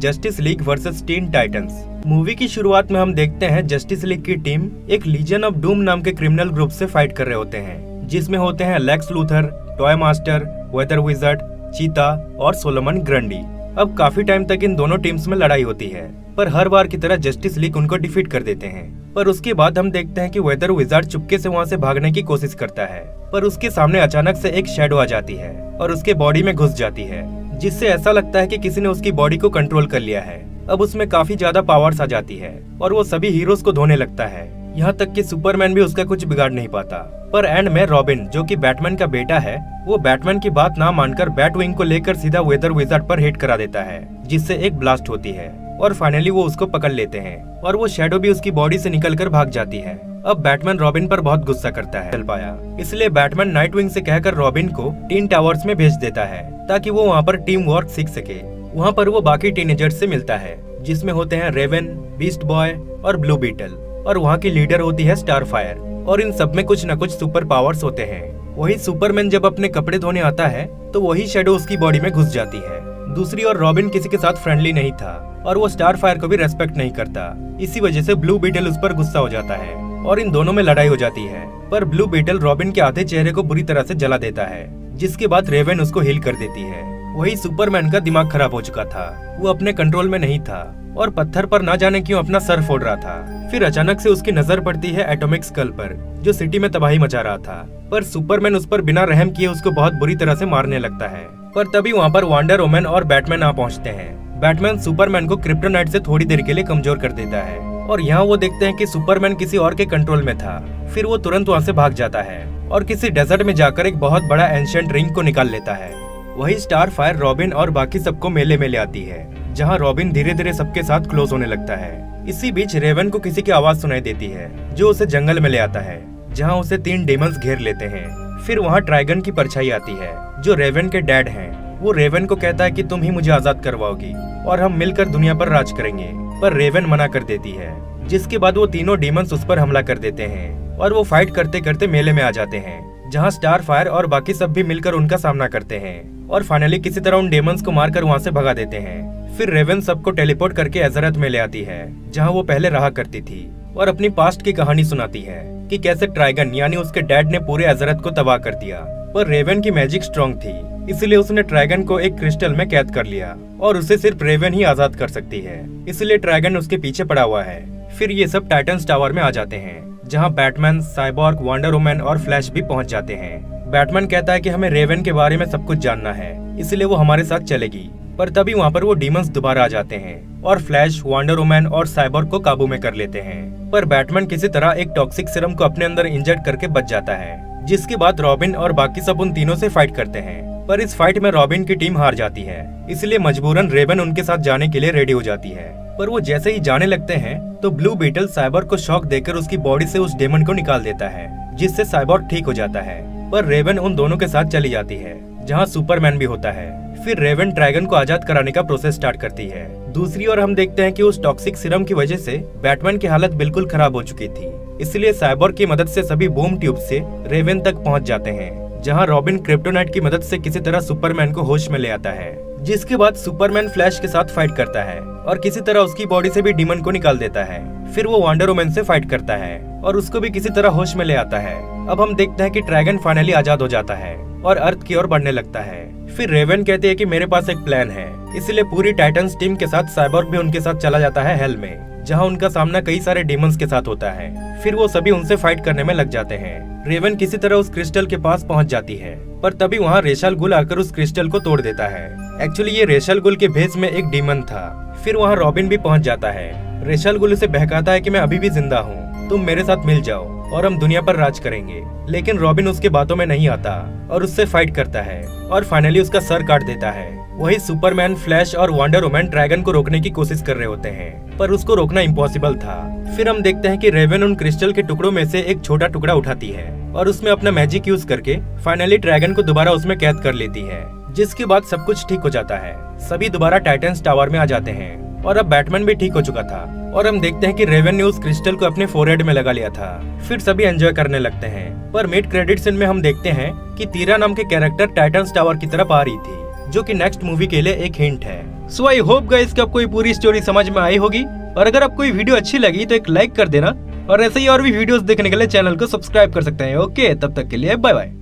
Justice league versus Teen Titans. Movie की शुरुआत में हम देखते हैं जस्टिस लीग की टीम एक लीजन ऑफ डूम नाम के क्रिमिनल ग्रुप से फाइट कर रहे होते हैं, जिसमें होते हैं Lex Luthor, Toy Master, Weather Wizard, Cheetah और सोलोमन ग्रंडी। अब काफी टाइम तक इन दोनों टीम्स में लड़ाई होती है, पर हर बार की तरह जस्टिस लीग उनको डिफीट कर देते हैं। पर उसके बाद हम देखते हैं कि वेदर विज़ार्ड चुपके से वहाँ से भागने की कोशिश करता है, पर उसके सामने अचानक से एक शैडो आ जाती है और उसके बॉडी में घुस जाती है, जिससे ऐसा लगता है कि किसी ने उसकी बॉडी को कंट्रोल कर लिया है। अब उसमें काफी ज्यादा पावर्स आ जाती है और वो सभी हीरोज को धोने लगता है, यहाँ तक कि सुपरमैन भी उसका कुछ बिगाड़ नहीं पाता। पर एंड में रॉबिन, जो कि बैटमैन का बेटा है, वो बैटमैन की बात ना मानकर बैटविंग को लेकर सीधा वेदर विज़ार्ड पर हिट करा देता है, जिससे एक ब्लास्ट होती है और फाइनली वो उसको पकड़ लेते हैं और वो शैडो भी उसकी बॉडी से निकलकर भाग जाती है। अब बैटमैन रॉबिन पर बहुत गुस्सा करता है, चल पाया, इसलिए बैटमैन नाइटविंग से कहकर रॉबिन को टीन टावर्स में भेज देता है ताकि वो वहाँ पर टीम वर्क सीख सके। वहाँ पर वो बाकी टीनेजर्स से मिलता है, जिसमें होते हैं रेवन, बीस्ट बॉय और ब्लू बीटल, और वहाँ की लीडर होती है स्टारफायर, और इन सब में कुछ न कुछ सुपर पावर्स होते हैं। वही सुपरमैन जब अपने कपड़े धोने आता है तो वही शैडो उसकी बॉडी में घुस जाती है। दूसरी ओर रॉबिन किसी के साथ फ्रेंडली नहीं था और वो स्टारफायर को भी रेस्पेक्ट नहीं करता, इसी वजह से ब्लू बीटल उस पर गुस्सा हो जाता है और इन दोनों में लड़ाई हो जाती है। पर ब्लू बीटल रॉबिन के आधे चेहरे को बुरी तरह से जला देता है, जिसके बाद रेवन उसको हील कर देती है। वही सुपरमैन का दिमाग खराब हो चुका था, वो अपने कंट्रोल में नहीं था और पत्थर पर ना जाने क्यों अपना सर फोड़ रहा था। फिर अचानक से उसकी नजर पड़ती है एटॉमिक स्कल पर, जो सिटी में तबाही मचा रहा था, पर सुपरमैन उस पर बिना रहम किए उसको बहुत बुरी तरह से मारने लगता है। पर तभी वहाँ पर वंडर वुमन और बैटमैन आ पहुँचते हैं। बैटमैन सुपरमैन को क्रिप्टोनाइट से थोड़ी देर के लिए कमजोर कर देता है और यहाँ वो देखते हैं कि सुपरमैन किसी और के कंट्रोल में था। फिर वो तुरंत वहाँ से भाग जाता है और किसी डेजर्ट में जाकर एक बहुत बड़ा एंशिएंट रिंग को निकाल लेता है। वही स्टारफायर रॉबिन और बाकी सबको मेले में ले आती है, जहाँ रॉबिन धीरे धीरे सबके साथ क्लोज होने लगता है। इसी बीच रेवन को किसी की आवाज सुनाई देती है, जो उसे जंगल में ले आता है, जहाँ उसे 3 डेमंस घेर लेते हैं। फिर वहाँ ड्रैगन की परछाई आती है, जो रेवन के डैड हैं। वो रेवन को कहता है कि तुम ही मुझे आजाद करवाओगी और हम मिलकर दुनिया पर राज करेंगे, पर रेवन मना कर देती है, जिसके बाद वो तीनों डेमंस उस पर हमला कर देते हैं और वो फाइट करते करते मेले में आ जाते हैं, जहाँ स्टारफायर और बाकी सब भी मिलकर उनका सामना करते हैं और फाइनली किसी तरह उन डेमंस को मारकर वहाँ से भगा देते हैं। फिर रेवन सबको टेलीपोर्ट करके एज़रथ में ले आती है, जहाँ वो पहले रहा करती थी, और अपनी पास्ट की कहानी सुनाती है कि कैसे ट्राइगन यानी उसके डैड ने पूरे एज़रथ को तबाह कर दिया। पर रेवन की मैजिक स्ट्रॉन्ग थी, इसलिए उसने ट्राइगन को एक क्रिस्टल में कैद कर लिया और उसे सिर्फ रेवन ही आजाद कर सकती है, इसलिए ट्राइगन उसके पीछे पड़ा हुआ है। फिर ये सब टाइटंस टावर में आ जाते हैं, जहाँ बैटमैन, साइबॉर्ग, वंडर वुमन और फ्लैश भी पहुँच जाते हैं। बैटमैन कहता है कि हमें रेवन के बारे में सब कुछ जानना है, इसलिए वो हमारे साथ चलेगी। पर तभी वहाँ पर वो डीमंस दोबारा आ जाते हैं और फ्लैश, वंडर वुमन और साइबॉर्ग को काबू में कर लेते हैं। पर बैटमैन किसी तरह एक टॉक्सिक सीरम को अपने अंदर इंजेक्ट करके बच जाता है, जिसके बाद रॉबिन और बाकी सब उन तीनों से फाइट करते हैं। पर इस फाइट में रॉबिन की टीम हार जाती है, इसलिए मजबूरन रेवन उनके साथ जाने के लिए रेडी हो जाती है। पर वो जैसे ही जाने लगते हैं तो ब्लू बीटल साइबॉर्ग को शॉक देकर उसकी बॉडी से उस डेमन को निकाल देता है, जिससे साइबॉर्ग ठीक हो जाता है। पर रेवन उन दोनों के साथ चली जाती है, जहाँ सुपरमैन भी होता है। फिर रेवन ड्रैगन को आजाद कराने का प्रोसेस स्टार्ट करती है। दूसरी ओर हम देखते हैं कि उस टॉक्सिक सीरम की वजह से बैटमैन की हालत बिल्कुल खराब हो चुकी थी, इसलिए साइबॉर्ग की मदद से सभी बूम ट्यूब से रेवन तक पहुंच जाते हैं, जहां रॉबिन क्रिप्टोनाइट की मदद से किसी तरह सुपरमैन को होश में ले आता है, जिसके बाद सुपरमैन फ्लैश के साथ फाइट करता है और किसी तरह उसकी बॉडी से भी डीमन को निकाल देता है। फिर वो वंडर वुमन से फाइट करता है और उसको भी किसी तरह होश में ले आता है। अब हम देखते हैं कि ड्रैगन फाइनली आजाद हो जाता है और अर्थ की ओर बढ़ने लगता है। फिर रेवन कहते हैं कि मेरे पास एक प्लान है, इसलिए पूरी टाइटंस टीम के साथ साइबॉर्ग भी उनके साथ चला जाता है हेल में, जहां उनका सामना कई सारे डीमंस के साथ होता है। फिर वो सभी उनसे फाइट करने में लग जाते हैं। रेवन किसी तरह उस क्रिस्टल के पास पहुंच जाती है, पर तभी वहां रेशल गुल आकर उस क्रिस्टल को तोड़ देता है। एक्चुअली ये रेशल गुल के भेष में एक डीमन था। फिर वहाँ रॉबिन भी पहुंच जाता है। रेशल गुल उसे बहकाता है कि मैं अभी भी जिंदा हूँ, तुम मेरे साथ मिल जाओ और हम दुनिया पर राज करेंगे। लेकिन रॉबिन उसके बातों में नहीं आता और उससे फाइट करता है और फाइनली उसका सर काट देता है। वही सुपरमैन, फ्लैश और वंडर वुमन ड्रैगन को रोकने की कोशिश कर रहे होते हैं, पर उसको रोकना इम्पॉसिबल था। फिर हम देखते हैं कि रेवन उन क्रिस्टल के टुकड़ों में से एक छोटा टुकड़ा उठाती है और उसमें अपना मैजिक यूज करके फाइनली ड्रैगन को दोबारा उसमें कैद कर लेती है, जिसके बाद सब कुछ ठीक हो जाता है। सभी दोबारा टाइटंस टावर में आ जाते हैं और अब बैटमैन भी ठीक हो चुका था और हम देखते हैं कि रेवन ने उस क्रिस्टल को अपने फोरहेड में लगा लिया था। फिर सभी एंजॉय करने लगते हैं। पर मिड क्रेडिट सीन में हम देखते हैं कि तीरा नाम के कैरेक्टर टाइटंस टावर की तरफ आ रही थी, जो कि नेक्स्ट मूवी के लिए एक हिंट है। सो आई होप गाइस कि आपको ये पूरी स्टोरी समझ में आई होगी, और अगर आपको ये वीडियो अच्छी लगी तो एक लाइक कर देना, और ऐसे ही और भी वीडियोस देखने के लिए चैनल को सब्सक्राइब कर सकते हैं। ओके, तब तक के लिए बाय बाय।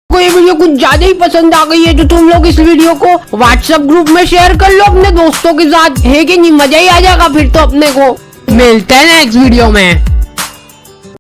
ये वीडियो कुछ ज्यादा ही पसंद आ गई है तो तुम लोग इस वीडियो को व्हाट्सएप ग्रुप में शेयर कर लो अपने दोस्तों के साथ, है कि नहीं? मजा ही आ जाएगा फिर तो अपने को। मिलते हैं नेक्स्ट वीडियो में।